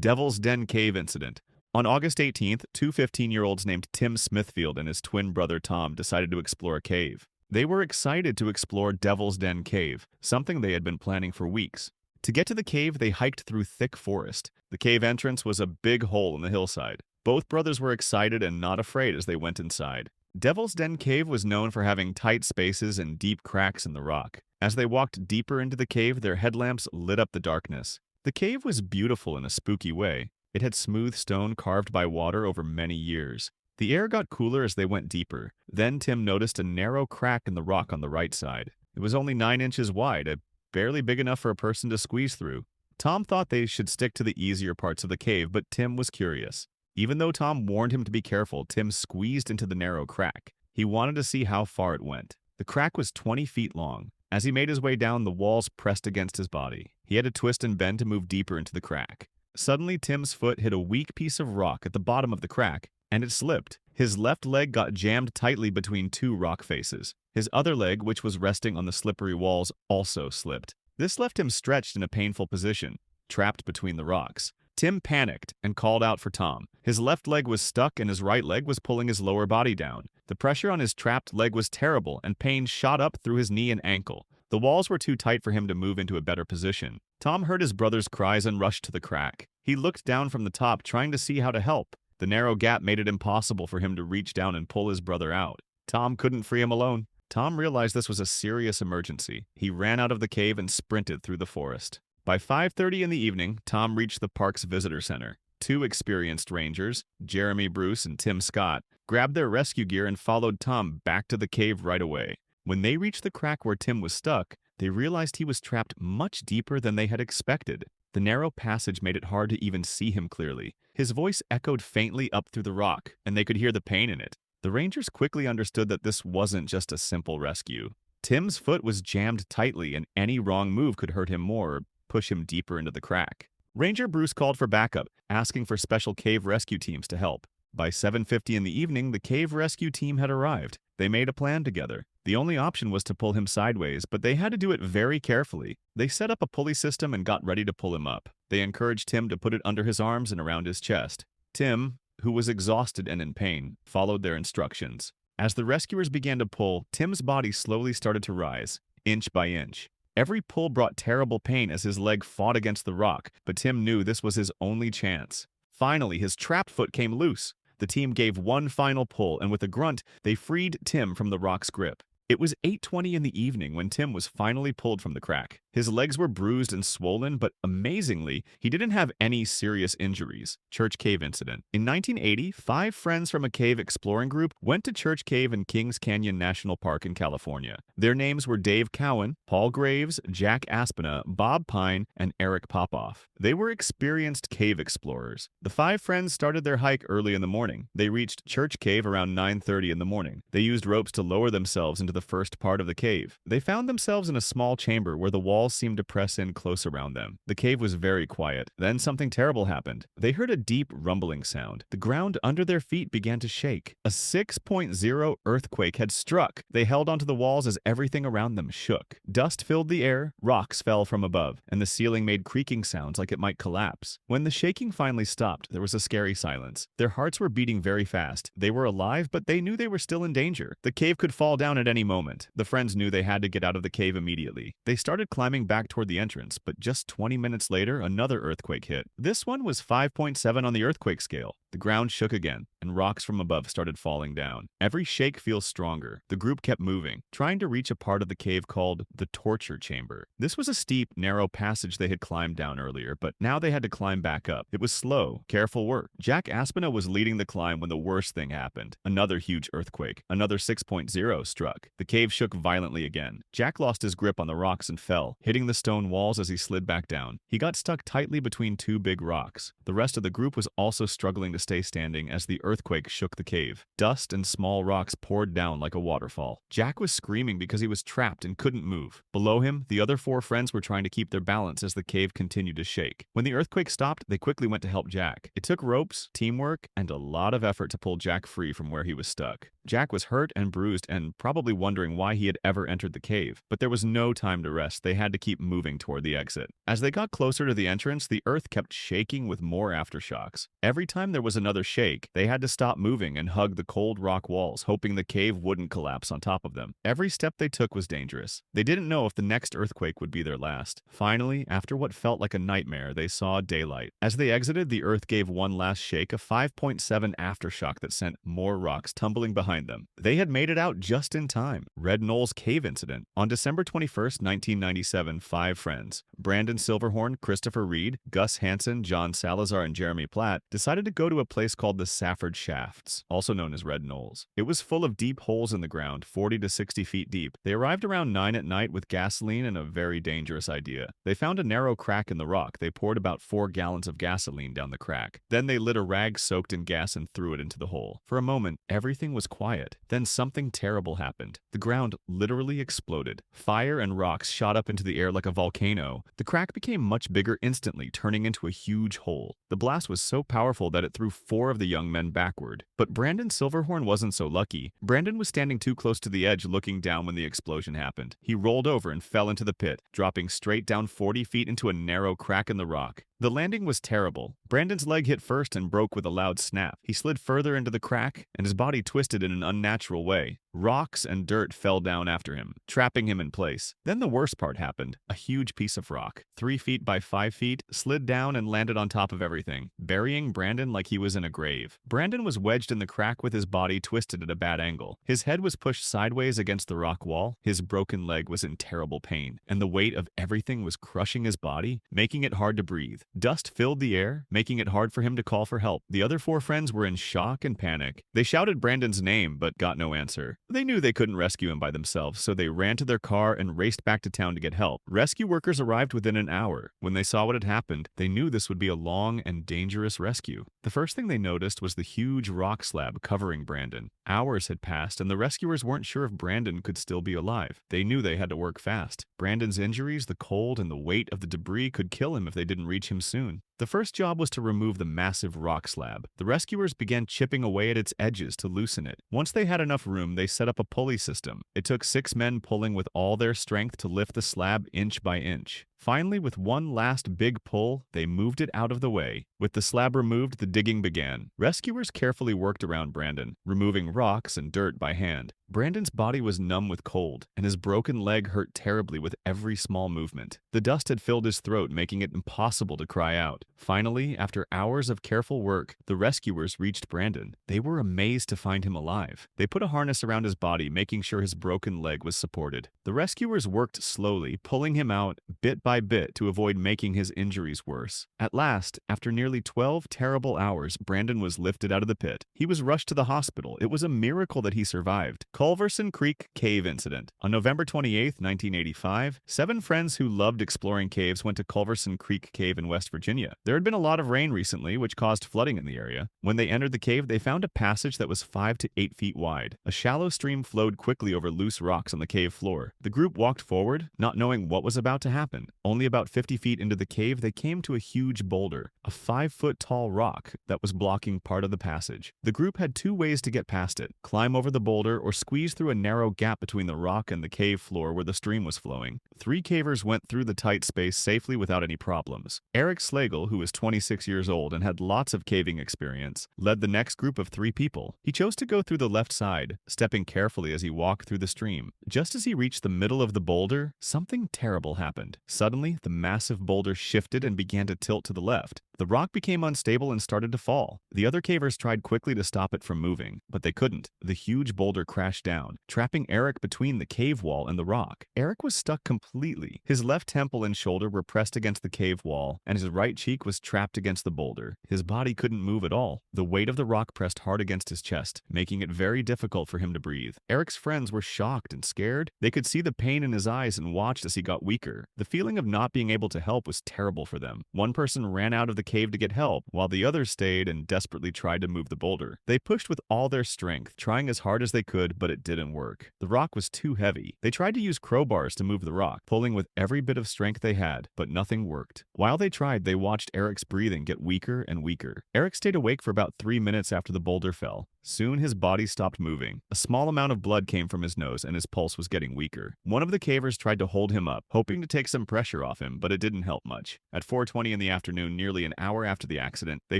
Devil's Den Cave Incident. On August 18th, two 15-year-olds named Tim Smithfield and his twin brother Tom decided to explore a cave. They were excited to explore Devil's Den Cave, something they had been planning for weeks. To get to the cave, they hiked through thick forest. The cave entrance was a big hole in the hillside. Both brothers were excited and not afraid as they went inside. Devil's Den Cave was known for having tight spaces and deep cracks in the rock. As they walked deeper into the cave, their headlamps lit up the darkness. The cave was beautiful in a spooky way. It had smooth stone carved by water over many years. The air got cooler as they went deeper. Then Tim noticed a narrow crack in the rock on the right side. It was only 9 inches wide, barely big enough for a person to squeeze through. Tom thought they should stick to the easier parts of the cave, but Tim was curious. Even though Tom warned him to be careful, Tim squeezed into the narrow crack. He wanted to see how far it went. The crack was 20 feet long. As he made his way down, the walls pressed against his body. He had to twist and bend to move deeper into the crack. Suddenly, Tim's foot hit a weak piece of rock at the bottom of the crack, and it slipped. His left leg got jammed tightly between two rock faces. His other leg, which was resting on the slippery walls, also slipped. This left him stretched in a painful position, trapped between the rocks. Tim panicked and called out for Tom. His left leg was stuck and his right leg was pulling his lower body down. The pressure on his trapped leg was terrible and pain shot up through his knee and ankle. The walls were too tight for him to move into a better position. Tom heard his brother's cries and rushed to the crack. He looked down from the top, trying to see how to help. The narrow gap made it impossible for him to reach down and pull his brother out. Tom couldn't free him alone. Tom realized this was a serious emergency. He ran out of the cave and sprinted through the forest. By 5:30 in the evening, Tom reached the park's visitor center. Two experienced rangers, Jeremy Bruce and Tim Scott, grabbed their rescue gear and followed Tom back to the cave right away. When they reached the crack where Tim was stuck, they realized he was trapped much deeper than they had expected. The narrow passage made it hard to even see him clearly. His voice echoed faintly up through the rock, and they could hear the pain in it. The rangers quickly understood that this wasn't just a simple rescue. Tim's foot was jammed tightly, and any wrong move could hurt him more or push him deeper into the crack. Ranger Bruce called for backup, asking for special cave rescue teams to help. By 7:50 in the evening, the cave rescue team had arrived. They made a plan together. The only option was to pull him sideways, but they had to do it very carefully. They set up a pulley system and got ready to pull him up. They encouraged Tim to put it under his arms and around his chest. Tim, who was exhausted and in pain, followed their instructions. As the rescuers began to pull, Tim's body slowly started to rise, inch by inch. Every pull brought terrible pain as his leg fought against the rock, but Tim knew this was his only chance. Finally, his trapped foot came loose. The team gave one final pull, and with a grunt, they freed Tim from the rock's grip. It was 8:20 in the evening when Tim was finally pulled from the crack. His legs were bruised and swollen, but amazingly, he didn't have any serious injuries. Church Cave Incident. In 1980, 5 friends from a cave exploring group went to Church Cave in Kings Canyon National Park in California. Their names were Dave Cowan, Paul Graves, Jack Aspina, Bob Pine, and Eric Popoff. They were experienced cave explorers. The 5 friends started their hike early in the morning. They reached Church Cave around 9:30 in the morning. They used ropes to lower themselves into the first part of the cave. They found themselves in a small chamber where the walls seemed to press in close around them. The cave was very quiet. Then something terrible happened. They heard a deep rumbling sound. The ground under their feet began to shake. A 6.0 earthquake had struck. They held onto the walls as everything around them shook. Dust filled the air, rocks fell from above, and the ceiling made creaking sounds like it might collapse. When the shaking finally stopped, there was a scary silence. Their hearts were beating very fast. They were alive, but they knew they were still in danger. The cave could fall down at any moment. The friends knew they had to get out of the cave immediately. They started climbing back toward the entrance, but just 20 minutes later, another earthquake hit. This one was 5.7 on the earthquake scale. The ground shook again, and rocks from above started falling down. Every shake feels stronger. The group kept moving, trying to reach a part of the cave called the torture chamber. This was a steep, narrow passage they had climbed down earlier, but now they had to climb back up. It was slow, careful work. Jack Aspina was leading the climb when the worst thing happened. Another huge earthquake. Another 6.0 struck. The cave shook violently again. Jack lost his grip on the rocks and fell, hitting the stone walls as he slid back down. He got stuck tightly between two big rocks. The rest of the group was also struggling to stay standing as the earthquake shook the cave. Dust and small rocks poured down like a waterfall. Jack was screaming because he was trapped and couldn't move. Below him, the other 4 friends were trying to keep their balance as the cave continued to shake. When the earthquake stopped, they quickly went to help Jack. It took ropes, teamwork, and a lot of effort to pull Jack free from where he was stuck. Jack was hurt and bruised and probably wondering why he had ever entered the cave, but there was no time to rest. They had to keep moving toward the exit. As they got closer to the entrance, the earth kept shaking with more aftershocks. Every time there was another shake, they had to stop moving and hug the cold rock walls, hoping the cave wouldn't collapse on top of them. Every step they took was dangerous. They didn't know if the next earthquake would be their last. Finally, after what felt like a nightmare, they saw daylight. As they exited, the earth gave one last shake, a 5.7 aftershock that sent more rocks tumbling behind them. They had made it out just in time. Red Knolls Cave incident. On December 21st, 1997, 5 friends, Brandon Silverhorn, Christopher Reed, Gus Hansen, John Salazar, and Jeremy Platt, decided to go to a place called the Safford Shafts, also known as Red Knolls. It was full of deep holes in the ground, 40 to 60 feet deep. They arrived around 9 at night with gasoline and a very dangerous idea. They found a narrow crack in the rock. They poured about 4 gallons of gasoline down the crack. Then they lit a rag soaked in gas and threw it into the hole. For a moment, everything was quiet. Then something terrible happened. The ground literally exploded. Fire and rocks shot up into the air like a volcano. The crack became much bigger instantly, turning into a huge hole. The blast was so powerful that it threw 4 of the young men backward. But Brandon Silverhorn wasn't so lucky. Brandon was standing too close to the edge looking down when the explosion happened. He rolled over and fell into the pit, dropping straight down 40 feet into a narrow crack in the rock. The landing was terrible. Brandon's leg hit first and broke with a loud snap. He slid further into the crack, and his body twisted in an unnatural way. Rocks and dirt fell down after him, trapping him in place. Then the worst part happened. A huge piece of rock, 3 feet by 5 feet, slid down and landed on top of everything, burying Brandon like he was in a grave. Brandon was wedged in the crack with his body twisted at a bad angle. His head was pushed sideways against the rock wall. His broken leg was in terrible pain, and the weight of everything was crushing his body, making it hard to breathe. Dust filled the air, making it hard for him to call for help. The other 4 friends were in shock and panic. They shouted Brandon's name, but got no answer. They knew they couldn't rescue him by themselves, so they ran to their car and raced back to town to get help. Rescue workers arrived within an hour. When they saw what had happened, they knew this would be a long and dangerous rescue. The first thing they noticed was the huge rock slab covering Brandon. Hours had passed, and the rescuers weren't sure if Brandon could still be alive. They knew they had to work fast. Brandon's injuries, the cold, and the weight of the debris could kill him if they didn't reach him soon. The first job was to remove the massive rock slab. The rescuers began chipping away at its edges to loosen it. Once they had enough room, they set up a pulley system. It took 6 men pulling with all their strength to lift the slab inch by inch. Finally, with one last big pull, they moved it out of the way. With the slab removed, the digging began. Rescuers carefully worked around Brandon, removing rocks and dirt by hand. Brandon's body was numb with cold, and his broken leg hurt terribly with every small movement. The dust had filled his throat, making it impossible to cry out. Finally, after hours of careful work, the rescuers reached Brandon. They were amazed to find him alive. They put a harness around his body, making sure his broken leg was supported. The rescuers worked slowly, pulling him out bit by bit to avoid making his injuries worse. At last, after nearly 12 terrible hours, Brandon was lifted out of the pit. He was rushed to the hospital. It was a miracle that he survived. Culverson Creek Cave incident. On November 28, 1985, 7 friends who loved exploring caves went to Culverson Creek Cave in West Virginia. There had been a lot of rain recently, which caused flooding in the area. When they entered the cave, they found a passage that was 5 to 8 feet wide. A shallow stream flowed quickly over loose rocks on the cave floor. The group walked forward, not knowing what was about to happen. Only about 50 feet into the cave, they came to a huge boulder, a 5-foot-tall rock that was blocking part of the passage. The group had 2 ways to get past it: climb over the boulder or squeeze through a narrow gap between the rock and the cave floor where the stream was flowing. 3 cavers went through the tight space safely without any problems. Eric Slagle, who was 26 years old and had lots of caving experience, led the next group of 3 people. He chose to go through the left side, stepping carefully as he walked through the stream. Just as he reached the middle of the boulder, something terrible happened. Suddenly, the massive boulder shifted and began to tilt to the left. The rock became unstable and started to fall. The other cavers tried quickly to stop it from moving, but they couldn't. The huge boulder crashed down, trapping Eric between the cave wall and the rock. Eric was stuck completely. His left temple and shoulder were pressed against the cave wall, and his right cheek was trapped against the boulder. His body couldn't move at all. The weight of the rock pressed hard against his chest, making it very difficult for him to breathe. Eric's friends were shocked and scared. They could see the pain in his eyes and watched as he got weaker. The feeling of not being able to help was terrible for them. One person ran out of the the cave to get help, while the others stayed and desperately tried to move the boulder. They pushed with all their strength, trying as hard as they could, but it didn't work. The rock was too heavy. They tried to use crowbars to move the rock, pulling with every bit of strength they had, but nothing worked. While they tried, they watched Eric's breathing get weaker and weaker. Eric stayed awake for about 3 minutes after the boulder fell. Soon his body stopped moving. A small amount of blood came from his nose and his pulse was getting weaker. One of the cavers tried to hold him up, hoping to take some pressure off him, but it didn't help much. At 4:20 in the afternoon, nearly an hour after the accident, they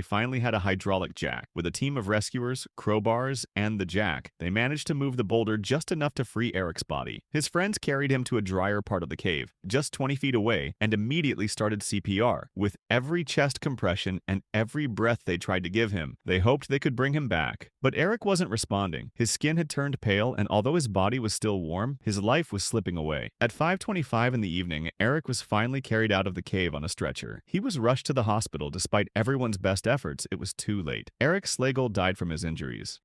finally had a hydraulic jack. With a team of rescuers, crowbars, and the jack, they managed to move the boulder just enough to free Eric's body. His friends carried him to a drier part of the cave, just 20 feet away, and immediately started CPR. With every chest compression and every breath they tried to give him, they hoped they could bring him back. But Eric wasn't responding. His skin had turned pale, and although his body was still warm, his life was slipping away. At 5:25 in the evening, Eric was finally carried out of the cave on a stretcher. He was rushed to the hospital. Despite everyone's best efforts, it was too late. Eric Slagle died from his injuries.